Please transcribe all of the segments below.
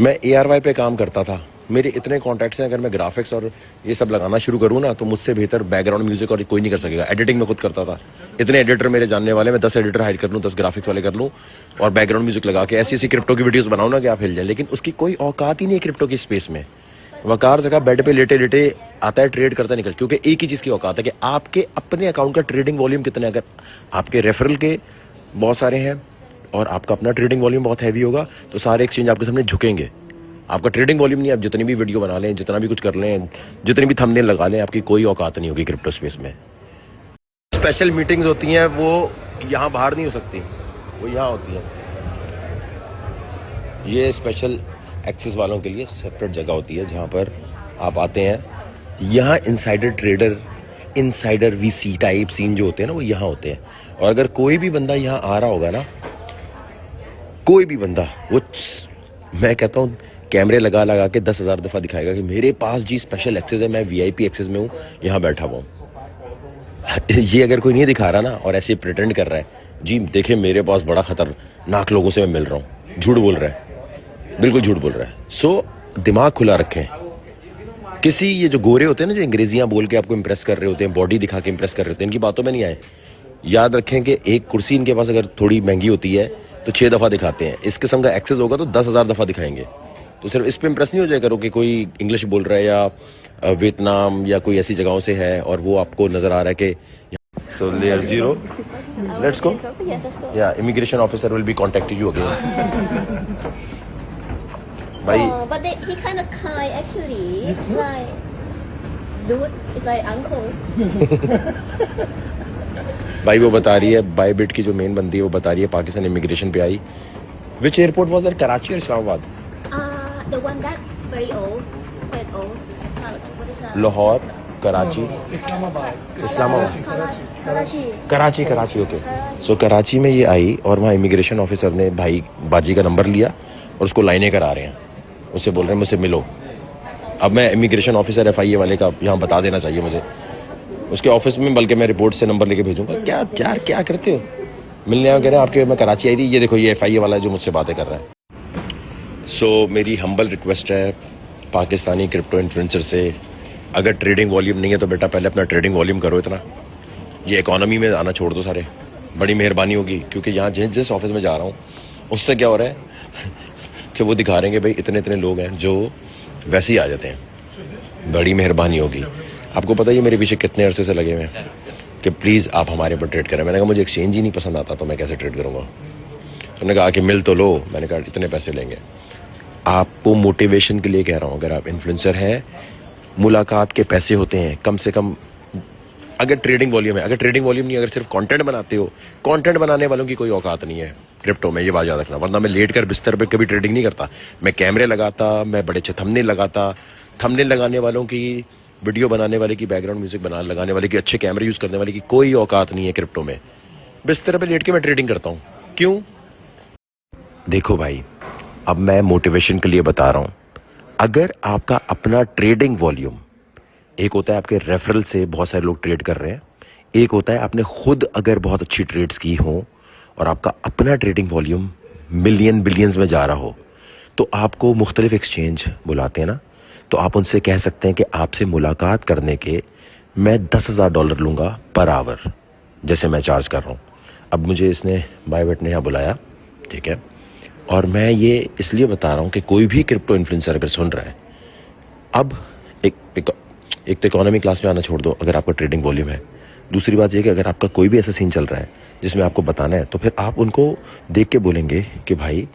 मैं ARY पे काम करता था, मेरे इतने कॉन्टैक्ट्स हैं, अगर मैं ग्राफिक्स और ये सब लगाना शुरू करूँ ना तो मुझसे बेहतर बैकग्राउंड म्यूजिक और कोई नहीं कर सकेगा। एडिटिंग में खुद करता था, इतने एडिटर मेरे जानने वाले, मैं 10 एडिटर हायर कर लूँ, 10 ग्राफिक्स वाले कर लूँ और बैकग्राउंड म्यूजिक लगा के ऐसी ऐसी क्रिप्टो की वीडियोस बनाऊँ ना कि आप हिल जाए। लेकिन उसकी कोई औकात ही नहीं है क्रिप्टो की स्पेस में। वकार जगह बेड पे लेटे लेटे आता है, ट्रेड करता निकल, क्योंकि एक ही चीज़ की औकात है कि आपके अपने अकाउंट का ट्रेडिंग वॉल्यूम कितना है। अगर आपके रेफरल के बहुत सारे हैं और आपका अपना ट्रेडिंग वॉल्यूम बहुत हैवी होगा तो सारे एक्सचेंज आपके सामने झुकेंगे। आपका ट्रेडिंग वॉल्यूम नहीं, आप जितनी भी वीडियो बना लें, जितना भी कुछ कर लें, जितनी भी थंबनेल लगा लें, आपकी कोई औकात नहीं होगी क्रिप्टो स्पेस में। स्पेशल मीटिंग्स होती हैं वो यहाँ बाहर नहीं हो सकती, वो यहाँ होती हैं। ये स्पेशल एक्सेस वालों के लिए सेपरेट जगह होती है जहाँ पर आप आते हैं। यहाँ insider trader, insider VC type scene जो होते हैं ना, वो यहाँ होते हैं। और अगर कोई भी बंदा यहाँ आ रहा होगा ना, कोई भी बंदा, वो मैं कहता हूँ कैमरे लगा लगा के 10,000 दफ़ा दिखाएगा कि मेरे पास जी स्पेशल एक्सेस है, मैं VIP एक्सेस में हूँ, यहाँ बैठा हुआ हूँ। ये अगर कोई नहीं दिखा रहा ना और ऐसे प्रिटेंड कर रहा है, जी देखे मेरे पास बड़ा खतरनाक लोगों से मैं मिल रहा हूँ, झूठ बोल रहा है, बिल्कुल झूठ बोल रहा है। सो दिमाग खुला रखें। किसी ये जो गोरे होते हैं ना, जो अंग्रेजियाँ बोल के आपको इंप्रेस कर रहे होते हैं, बॉडी दिखा के इंप्रेस कर रहे होते हैं, इनकी बातों में नहीं आए। याद रखें कि एक कुर्सी इनके पास अगर थोड़ी महंगी होती है तो 6 दफ़ा दिखाते हैं, इस किस्म का एक्सेस होगा तो 10,000 दफ़ा दिखाएंगे। तो सिर्फ इस पे इंप्रेस नहीं हो जाए करो कि कोई इंग्लिश बोल रहा है या वियतनाम या कोई ऐसी जगहों से है और वो आपको नज़र आ रहा है कि सो लेयर 0 लेट्स गो, या immigration officer will be contacting you again. भाई but he kind of kind actually. Like, dude, it's like uncle. भाई वो बता रही है, बाईबिट की जो मेन बंदी है वो बता रही है पाकिस्तान इमिग्रेशन पे आई। विच एयरपोर्ट वाज दैट, कराची और Islamabad? The one that very old, quite old. What is that? Lahore, Karachi, Islamabad, Karachi. Okay, so Karachi में ये आई और वहाँ इमिग्रेशन ऑफिसर ने भाई बाजी का नंबर लिया और उसको लाइनें करा रहे हैं, उससे बोल रहे हैं मुझसे मिलो। अब मैं इमिग्रेशन ऑफिसर FIA वाले का यहाँ बता देना चाहिए मुझे, उसके ऑफिस में, बल्कि मैं रिपोर्ट से नंबर लेके भेजूंगा। क्या क्या क्या करते हो? मिलने आए, कह रहे हैं आपके, मैं कराची आई थी, ये देखो ये FIA वाला है जो मुझसे बातें कर रहा है। सो मेरी हम्बल रिक्वेस्ट है पाकिस्तानी क्रिप्टो इन्फ्लुएंसर से, अगर ट्रेडिंग वॉल्यूम नहीं है तो बेटा पहले अपना ट्रेडिंग वॉल्यूम करो इतना, ये इकोनॉमी में आना छोड़ दो सारे, बड़ी मेहरबानी होगी। क्योंकि यहाँ जिस ऑफिस में जा रहा हूँ उससे क्या हो रहा है कि वो दिखा रहे हैं कि भाई इतने इतने लोग हैं जो वैसे ही आ जाते हैं, बड़ी मेहरबानी होगी। आपको पता ही है मेरे पीछे कितने अरसे से लगे हुए हैं कि प्लीज़ आप हमारे ऊपर ट्रेड करें। मैंने कहा मुझे एक्सचेंज ही नहीं पसंद आता तो मैं कैसे ट्रेड करूँगा। उन्होंने कहा कि मिल तो लो, मैंने कहा इतने पैसे लेंगे। आपको मोटिवेशन के लिए कह रहा हूँ, अगर आप इन्फ्लुएंसर हैं, मुलाकात के पैसे होते हैं कम से कम। अगर ट्रेडिंग वॉल्यूम है, अगर ट्रेडिंग वॉल्यूम नहीं, अगर सिर्फ कंटेंट बनाते हो, कंटेंट बनाने वालों की कोई औकात नहीं है क्रिप्टो में, ये बात याद रखना। वरना मैं लेट कर बिस्तर पे कभी ट्रेडिंग नहीं करता, मैं कैमरे लगाता, मैं बड़े अच्छे थंबनेल लगाता। थंबनेल लगाने वालों की, वीडियो बनाने वाले की, बैकग्राउंड म्यूजिक लगाने वाले की, अच्छे कैमरे यूज़ करने वाले की कोई औकात नहीं है क्रिप्टो में। बिस्तर पे लेट के मैं ट्रेडिंग करता हूँ। क्यों? देखो भाई, अब मैं मोटिवेशन के लिए बता रहा हूँ, अगर आपका अपना ट्रेडिंग वॉल्यूम, एक होता है आपके रेफरल से बहुत सारे लोग ट्रेड कर रहे हैं, एक होता है आपने खुद अगर बहुत अच्छी ट्रेड्स की हो और आपका अपना ट्रेडिंग वॉल्यूम मिलियन बिलियंस में जा रहा हो, तो आपको मुख्तलिफ एक्सचेंज बुलाते हैं ना, तो आप उनसे कह सकते हैं कि आपसे मुलाकात करने के मैं $10,000 लूँगा पर आवर, जैसे मैं चार्ज कर रहा हूँ। अब मुझे इसने बाईबिट ने यहाँ बुलाया, ठीक है, और मैं ये इसलिए बता रहा हूँ कि कोई भी क्रिप्टो इन्फ्लुएंसर अगर सुन रहा है, अब एक तो इकोनॉमी क्लास में आना छोड़ दो अगर आपका ट्रेडिंग वॉल्यूम है। दूसरी बात ये कि अगर आपका कोई भी ऐसा सीन चल रहा है जिसमें आपको बताना है, तो फिर आप उनको देख के बोलेंगे कि भाई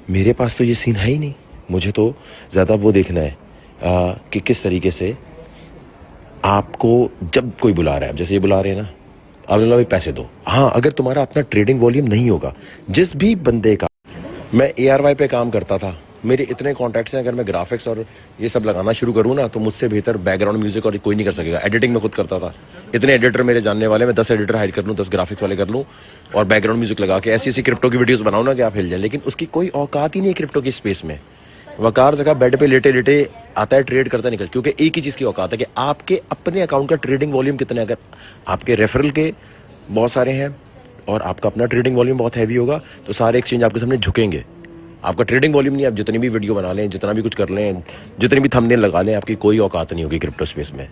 मेरे पास तो ये सीन है ही नहीं, मुझे तो ज़्यादा वो देखना है कि किस तरीके से आपको जब कोई बुला रहा है, जैसे ये बुला रहे हैं ना, आप बोला भाई पैसे दो। हाँ, अगर तुम्हारा अपना ट्रेडिंग वॉल्यूम नहीं होगा, जिस भी बंदे का, मैं ARY पे काम करता था, मेरे इतने कॉन्टैक्ट्स हैं, अगर मैं ग्राफिक्स और ये सब लगाना शुरू करूँ ना तो मुझसे बेहतर बैकग्राउंड म्यूजिक और कोई नहीं कर सकेगा। एडिटिंग में खुद करता था, इतने एडिटर मेरे जानने वाले, मैं 10 एडिटर हायर कर लूँ, 10 ग्राफिक्स वाले कर लूँ और बैकग्राउंड म्यूजिक लगा के ऐसी ऐसी क्रिप्टो की वीडियोस बनाऊँ ना कि आप हिल जाए। लेकिन उसकी कोई औकात ही नहीं है क्रिप्टो की स्पेस में। वकार जगह बेड पे लेटे लेटे आता है, ट्रेड करता निकल, क्योंकि एक ही चीज़ की औकात है कि आपके अपने अकाउंट का ट्रेडिंग वॉल्यूम कितना है। अगर आपके रेफरल के बहुत सारे हैं और आपका अपना ट्रेडिंग वॉल्यूम बहुत हैवी होगा तो सारे एक्सचेंज आपके सामने झुकेंगे। आपका ट्रेडिंग वॉल्यूम नहीं, आप जितनी भी वीडियो बना लें, जितना भी कुछ कर लें, जितनी भी थंबनेल लगा लें, आपकी कोई औकात नहीं होगी क्रिप्टो स्पेस में।